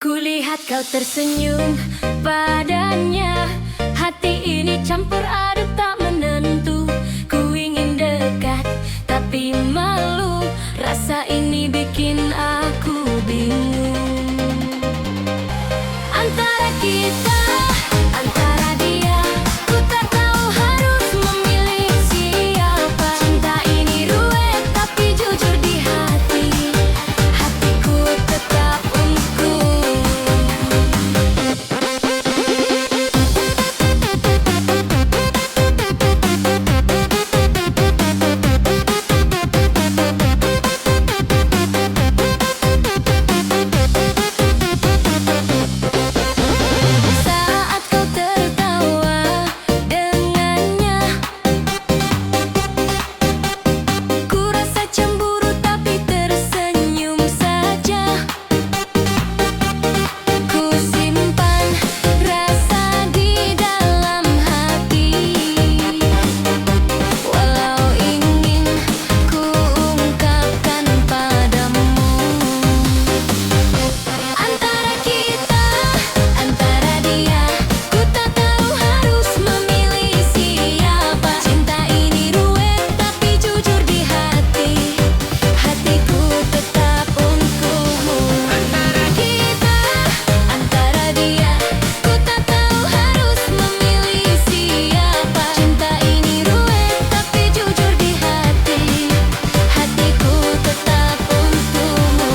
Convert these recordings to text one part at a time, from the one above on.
Kulihat kau tersenyum padanya, hati ini campur aduk tak menentu. Ku ingin dekat tapi malu, rasa ini bikin aku bingung. Antara kita, antara dia, ku tak tahu harus memilih siapa. Cinta ini ruwet tapi jujur di hati, hatiku tetap untukmu. Saat kau tertawa dengannya, ku rasa cemburu tapi tersenyum saja. Ku simpan rasa di dalam hati, walau ingin ku ungkapkan padamu. Antara kita, antara dia, ku tak tahu harus memilih siapa. Cinta ini ruwet tapi jujur di hati, hatiku tetap untukmu. Antara kita, antara dia, ku tak tahu harus memilih siapa. Cinta ini ruwet tapi jujur di hati, hatiku tetap untukmu.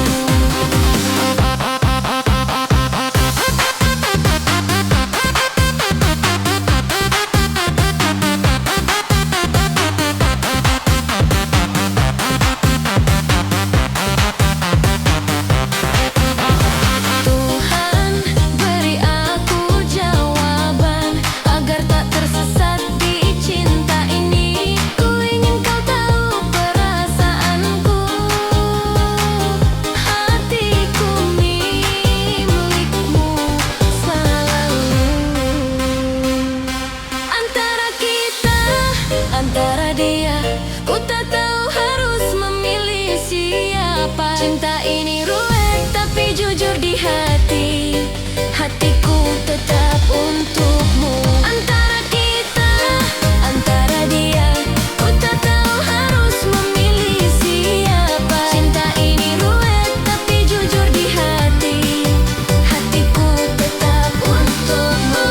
Tuhan, beri aku jawaban agar tak tersesat di cinta ini. Ku ingin kau tahu perasaanku, hatiku milikmu selalu. Antara kita, antara dia, ku tak tahu harus memilih siapa. Cinta ini ruwet tapi jujur di hati, hatiku tetap untukmu. Antara kita, antara dia, ku tak tahu harus memilih siapa. Cinta ini ruwet tapi jujur di hati, hatiku tetap untukmu.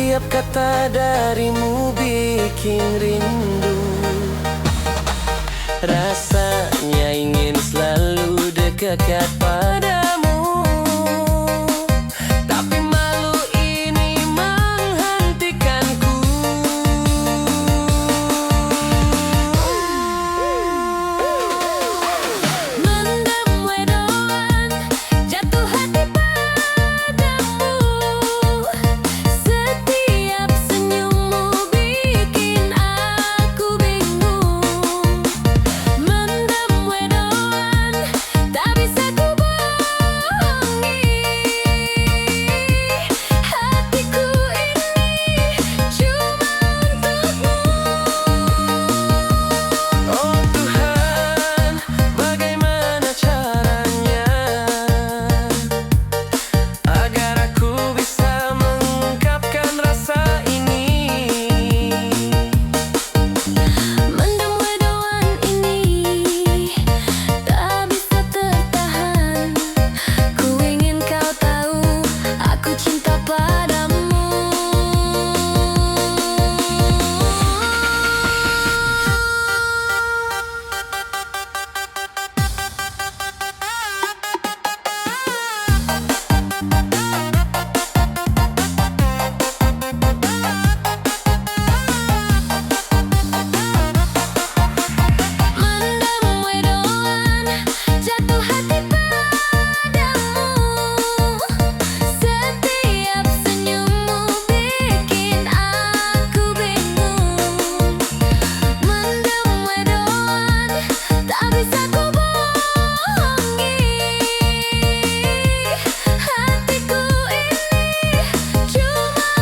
Setiap kata darimu bikin rindu. Rasanya ingin selalu dekat padamu, tapi malu ini menghentikanku. Mendem wedoan, jatuh hati padamu. Setiap senyummu bikin aku bingung. Mendem wedoan, tak bisa ku bohongi. Hatiku ini cuma untukmu. Oh Tuhan, bagaimana caranya agar aku bisa mengungkapkan rasa ini? Mendem wedoan ini tak bisa tertahan. Ku ingin kau tahu aku cinta padamu. Mendem wedoan, jatuh hati padamu. Setiap senyummu bikin aku bingung. Mendem wedoan, tak bisa ku bohongi. Hatiku ini cuma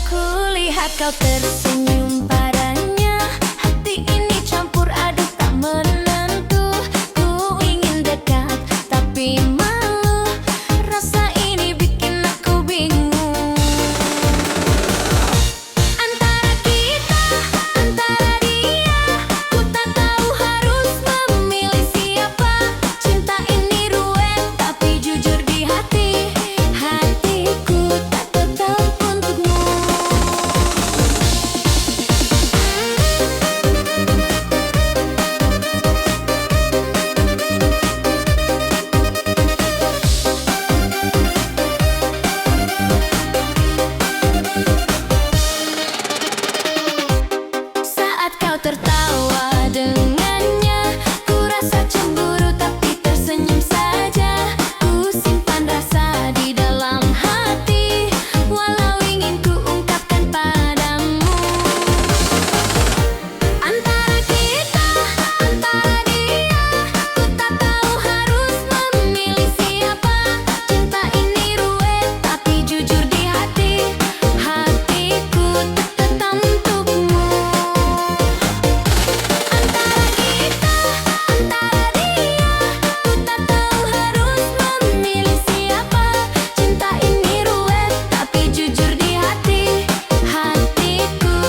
kulihat kau tersenyum padanya. Hati ini campur aduk tak menentu. Ku ingin dekat tapi malu. Rasa ini bikin aku bingung. Antara kita, antara dia, ku tak tahu harus memilih siapa. Cinta ini ruwet tapi jujur di hati. Hatiku tak tetap untukmu. Saat kau tertawa dengannya, ku rasa cemburu tapi tersenyum saja. Ku simpan rasa di dalam hati, walau ingin ku ungkapkan padamu. Antara kita, antara dia, ku tak tahu harus memilih siapa. Cinta ini ruwet tapi jujur di hati. Hatiku tak tetap untukmu. Antara kita, antara dia, ku tak tahu harus memilih siapa. Cinta ini ruwet tapi jujur di hati. Hatiku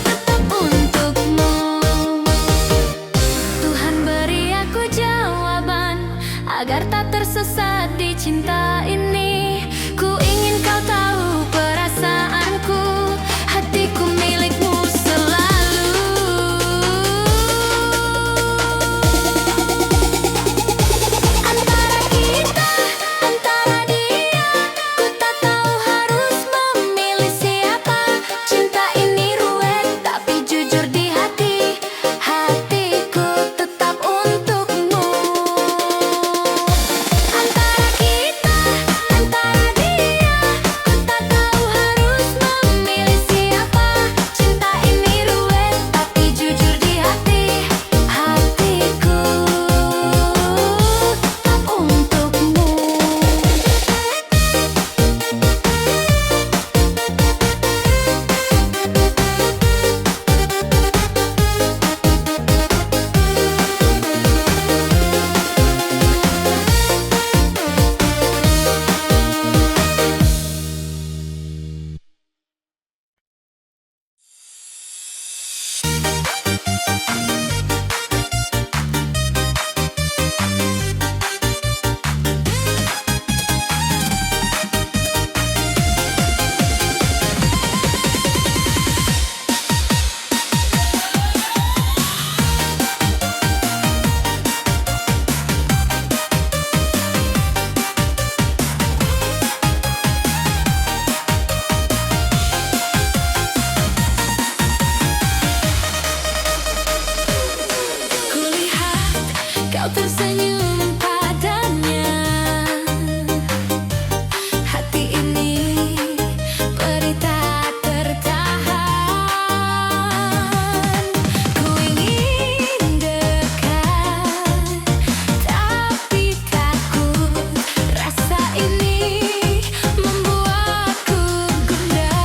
tetap untukmu. Tuhan beri aku jawaban agar tak tersesat di cinta ini. Ku ingin kau tahu perasaanku. Hatiku milikmu selalu. Antara kita, antara dia, ku tak tahu harus memilih siapa. Cinta ini ruwet tapi jujur di hati. Hatiku tetap untukmu. Antara kita, kau tersenyum padanya. Hati ini perih tak tertahan. Ku ingin dekat, tapi takut. Rasa ini membuatku gundah.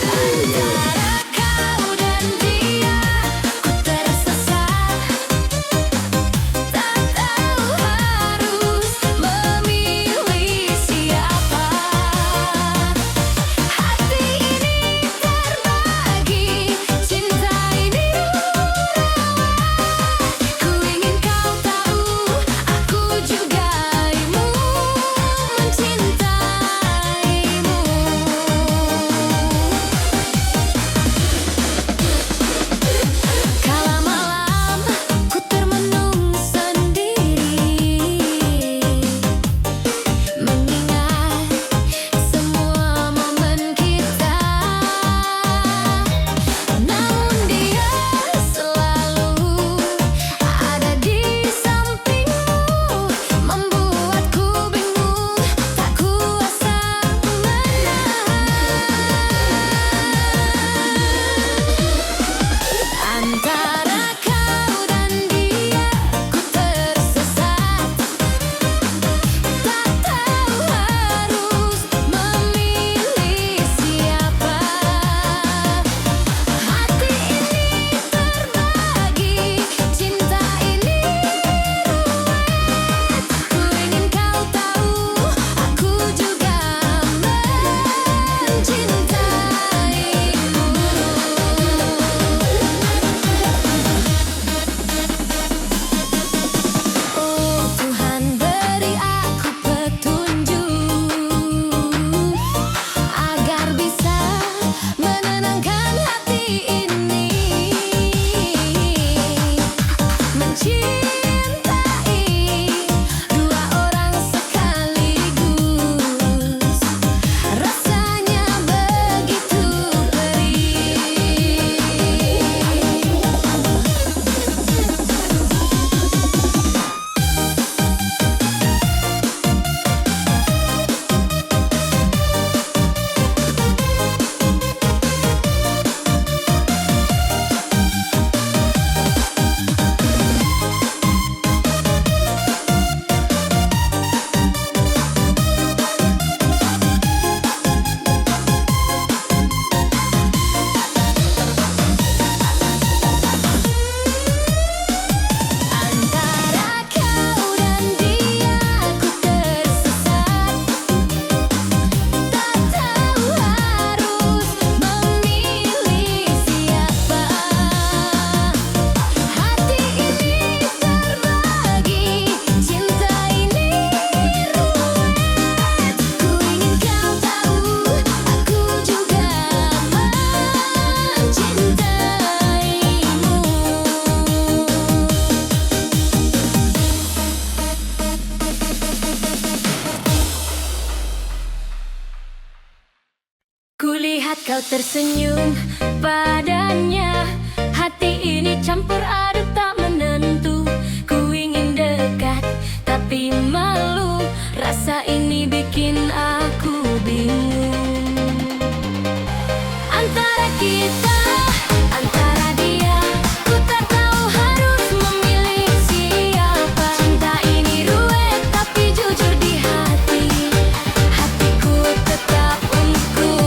Antara kau dan dia, ku tersesat. Tak tahu harus memilih siapa. Hati ini terbagi, cinta ini rawat. Ku ingin kau tahu, aku juga mencintaimu. Kala malam ku termenung sendiri, mengingat semua momen kita. Namun dia selalu ada di sampingmu, membuatku bingung, tak kuasa menahan. Antara kau dan dia, ku tersesat. Tak tahu harus memilih siapa. Hati ini terbagi, cinta ini ruwet. Ku ingin kau tahu, aku juga mencintaimu. Oh Tuhan, beri aku petunjuk agar bisa menenangkan hati ini, mencintai dua orang sekaligus. Rasanya begitu perih. Antara kau dan dia, ku tersesat. Tak tahu harus memilih siapa. Hati ini terbagi, cinta ini ruwet. Ku ingin kau tahu, aku juga mencintaimu. Kulihat kau tersenyum padanya. Hati ini campur aduk tak menentu. Ku ingin dekat, tapi malu. Rasa ini bikin aku bingung. Antara kita, antara dia, ku tak tahu harus memilih siapa. Cinta ini ruwet, tapi jujur di hati. Hatiku tetap untukku.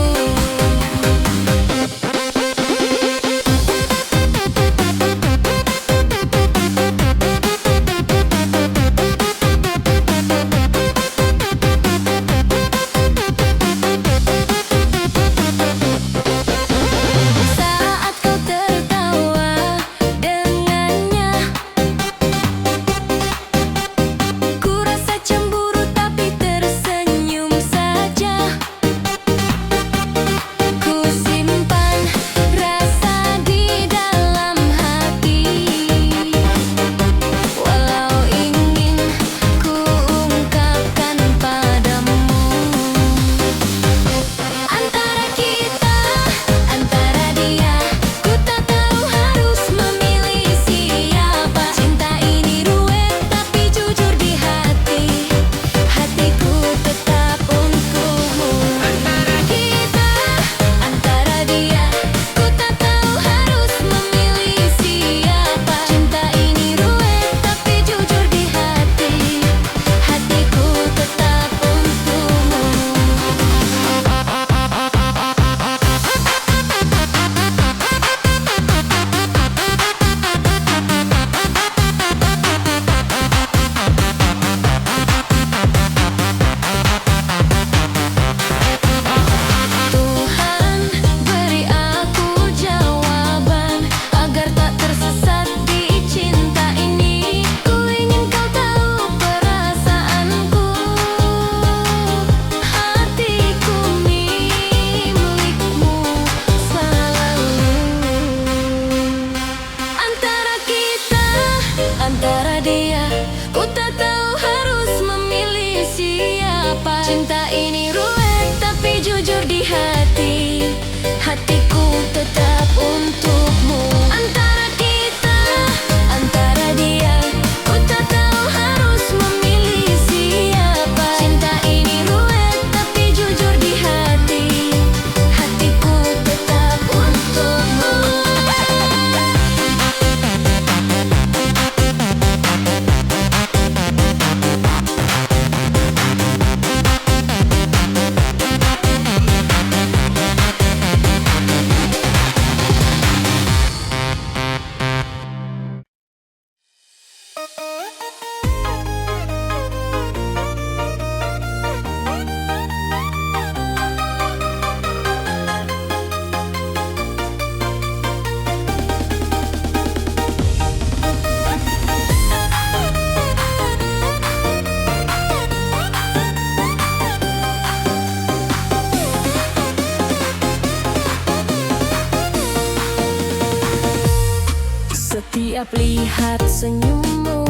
Setiap lihat senyummu,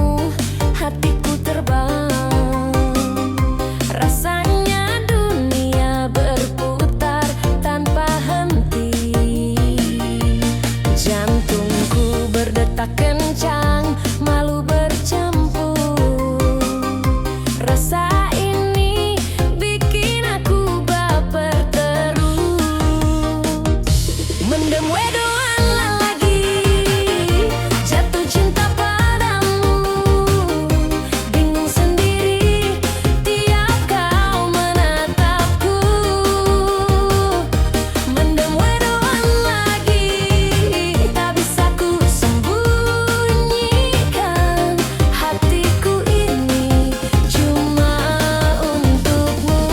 hatiku terbang. Rasanya dunia berputar tanpa henti. Jantungku berdetak kencang, malu bercampur. Rasa ini bikin aku baper terus. Mendem wedoan lagi, jatuh cinta padamu. Bingung sendiri tiap kau menatapku. Mendem wedoan lagi, tak bisa ku sembunyikan. Hatiku ini cuma untukmu.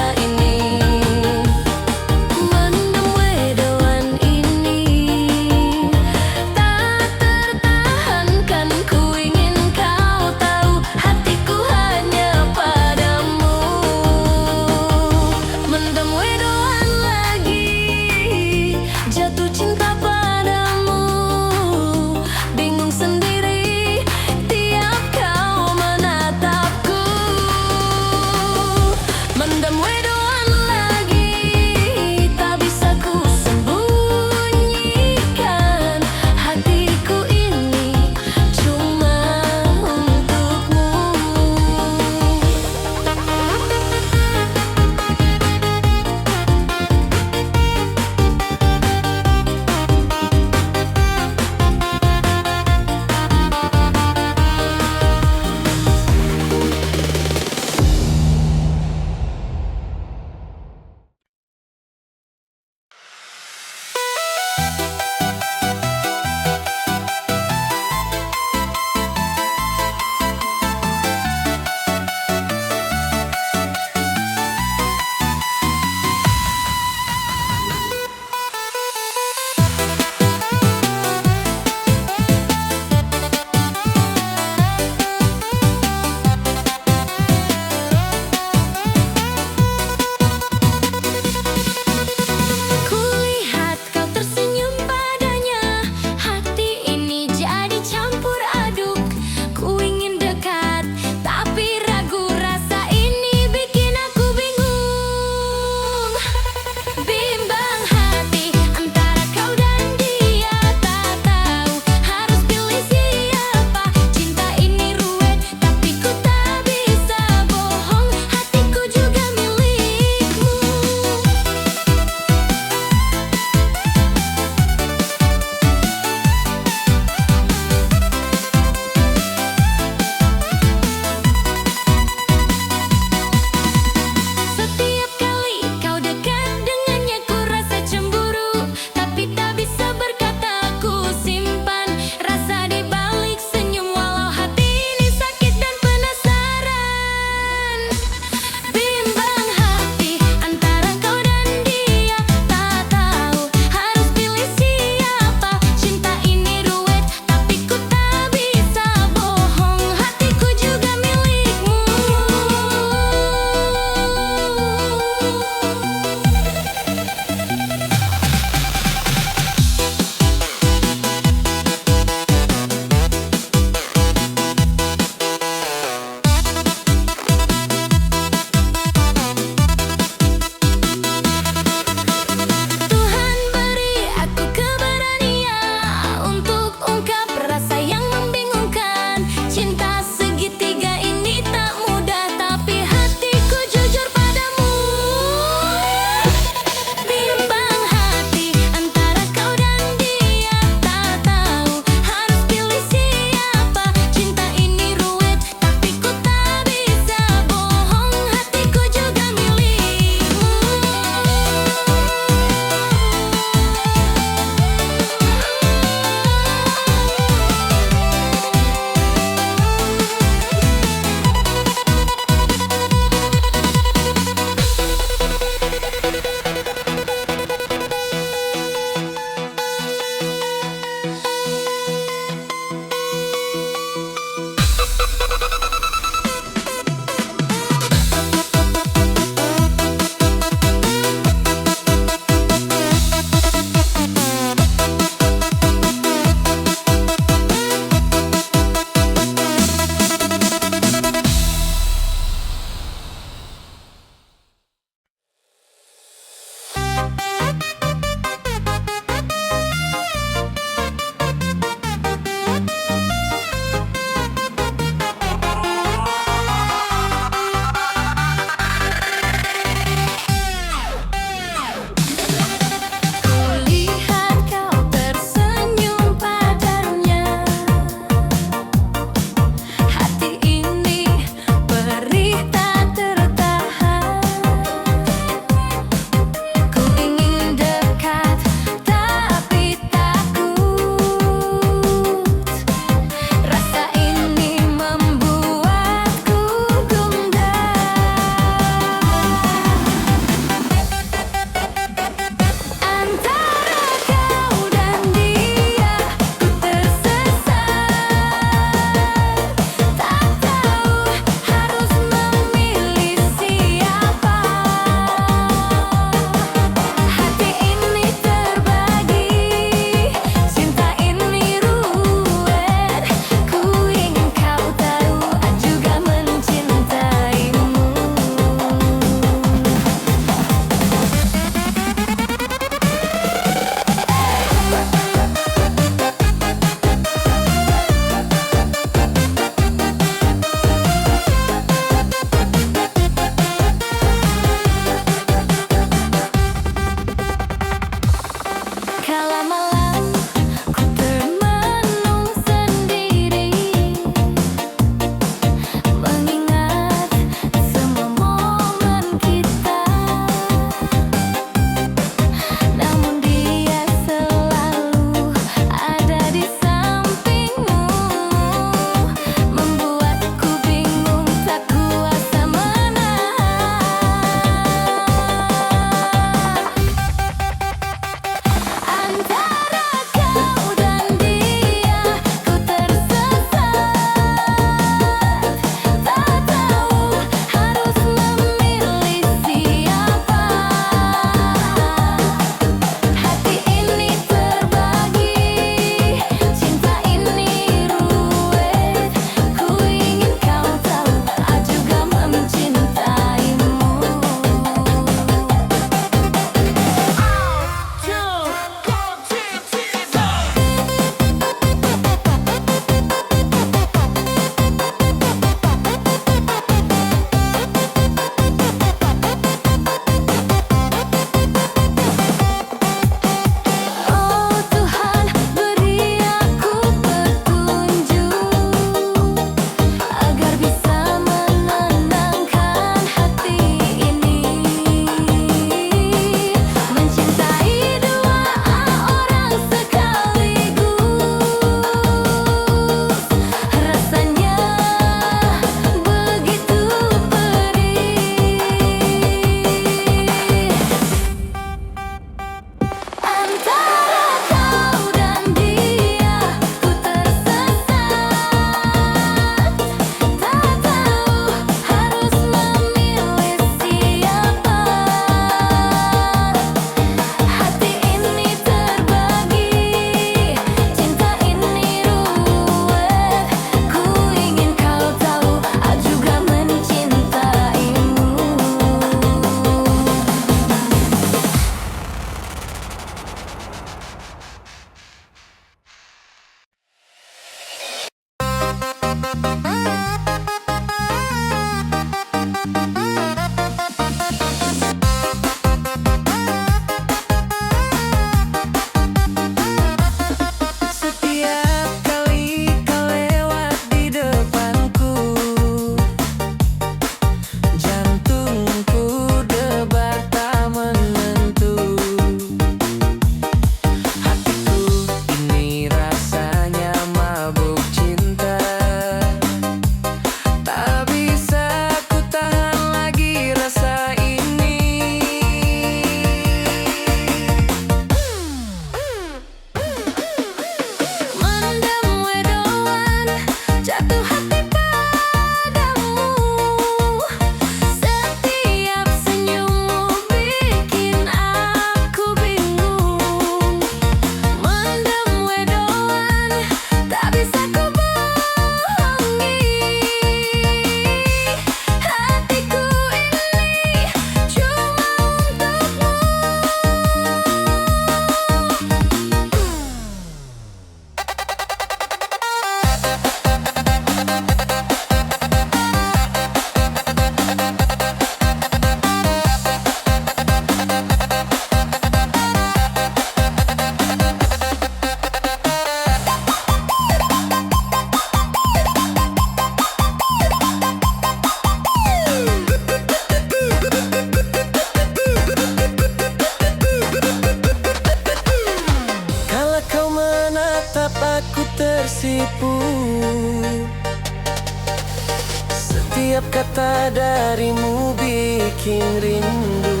mata darimu bikin rindu.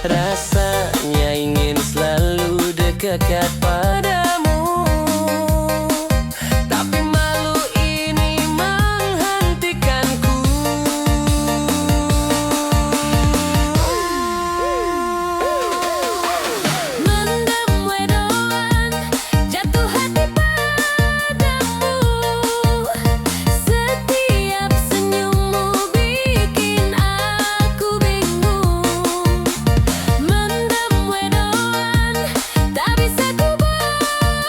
Rasanya ingin selalu dekat padamu, tapi malu ini menghentikanku. Mendem wedoan, jatuh hati padamu. Setiap senyummu bikin aku bingung. Mendem wedoan, tak bisa ku bohongi.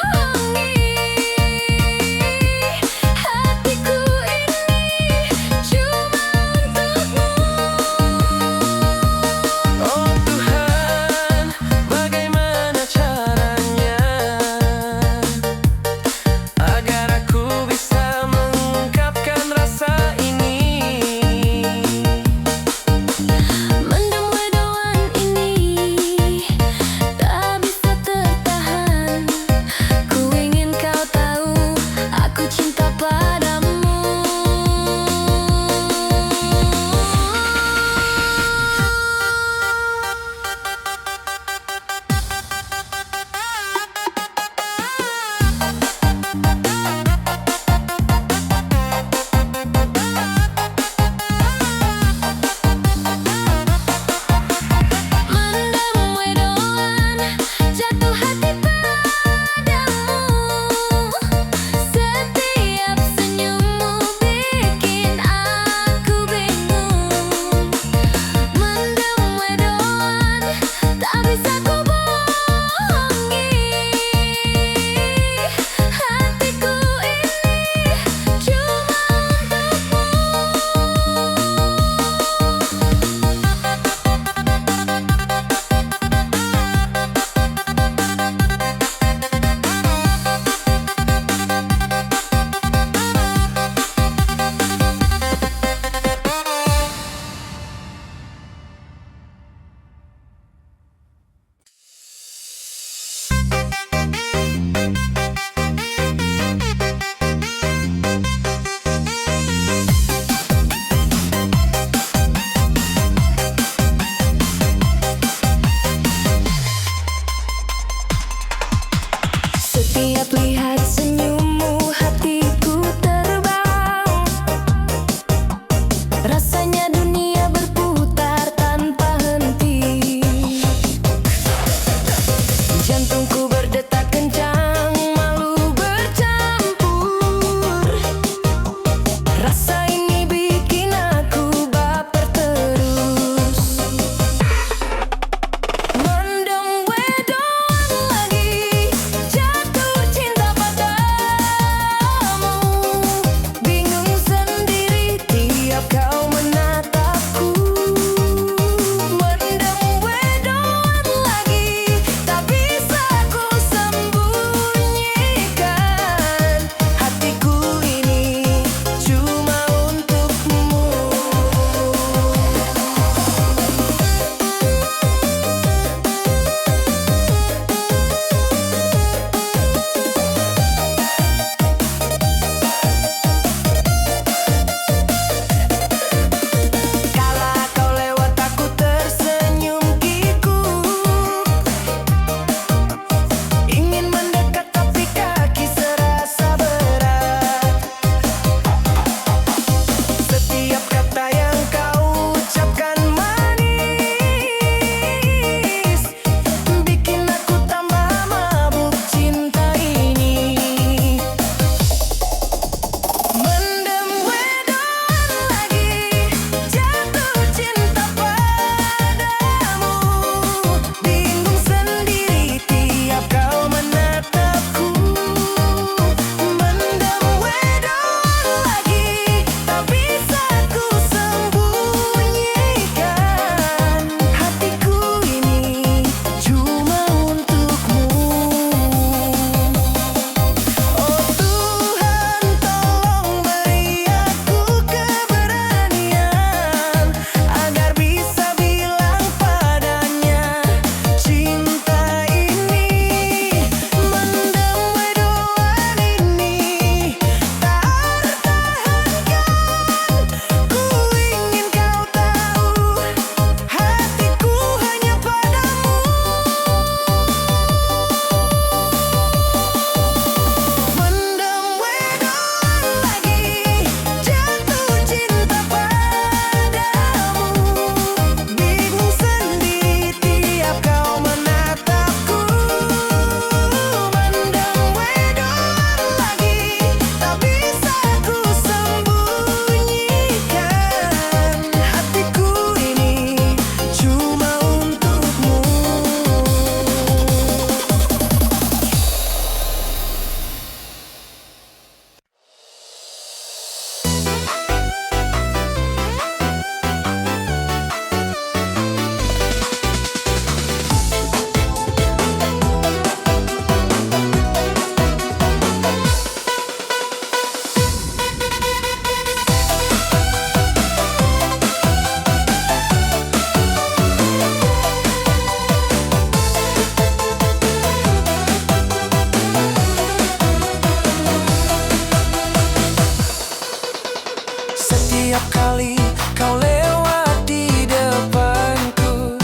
kali kau lewat di depanku,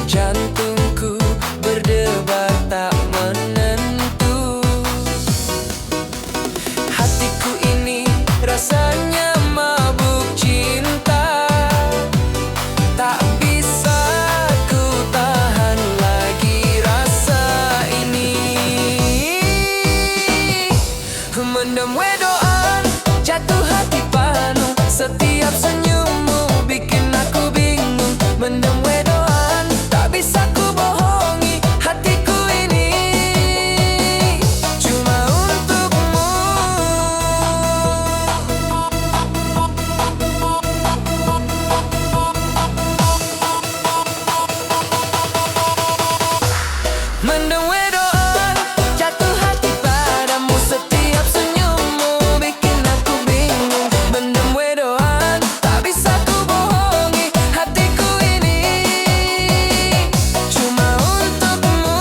jantungku berdebar tak menentu. Hatiku ini rasanya mabuk cinta, tak bisa ku tahan lagi rasa ini. Mendem wedoan, jatuh hati panu, setiap senyummu bikin aku bingung. Mendem wedoan, tak bisa ku bohongi hatiku ini cuma untukmu. Mendem wedoan, jatuh hati padamu, setiap senyummu bikin aku bingung. Mendem wedoan, tak bisa ku bohongi hatiku ini cuma untukmu.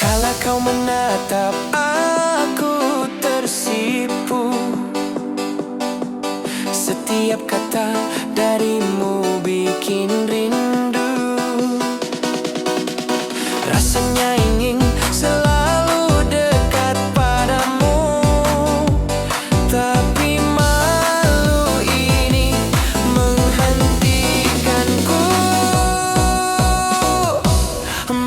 Kala kau menatap aku tersipu, setiap kata darimu bikin rindu. Rasanya ingin selalu dekat padamu, tapi malu ini menghentikanku.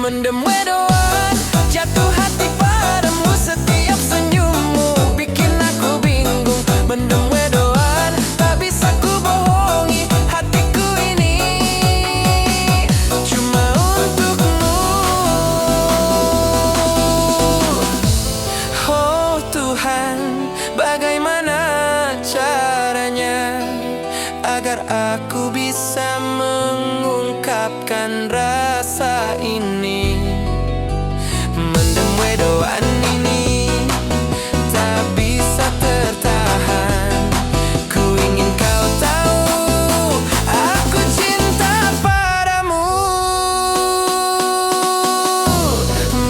Mendem wedoan, jatuh hati padamu, setiap senyummu bikin aku bingung. Mendem wedoan, tak bisa ku bohongi hatiku ini cuma untukmu. Oh Tuhan, bagaimana caranya agar aku bisa mengungkapkan rasa ini. Mendem wedoan ini tak bisa tertahan. Ku ingin kau tahu, aku cinta padamu.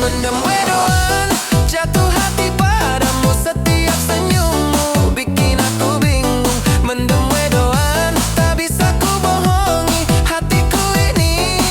Mendem wedoan, jatuh hati padamu, setiap senyummu bikin aku bingung. Mendem wedoan, tak bisa ku bohongi hatiku ini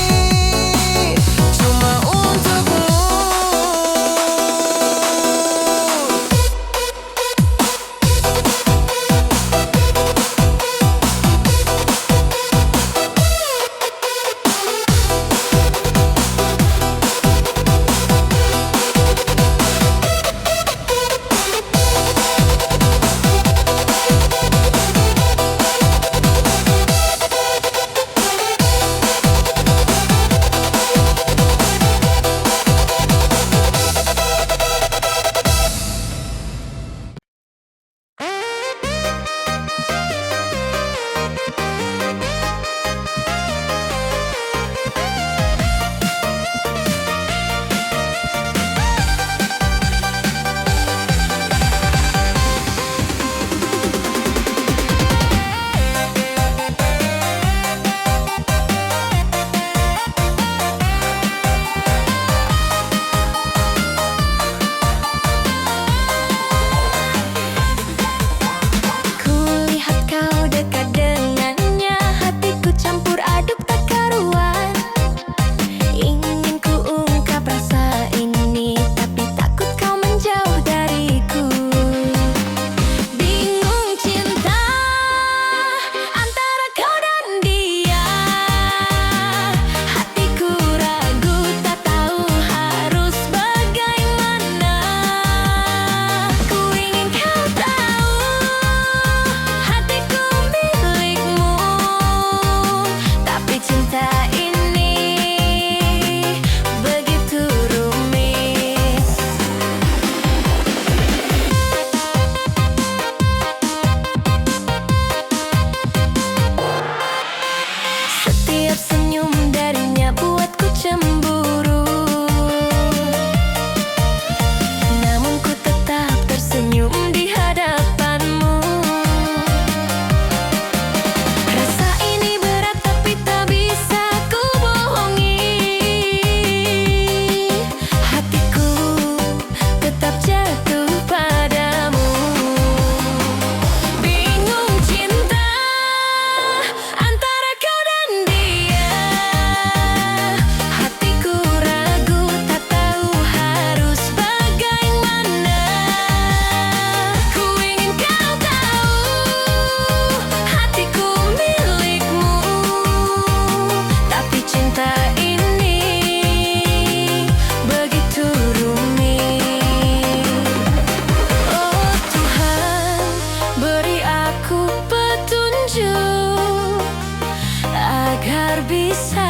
bisa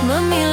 memilih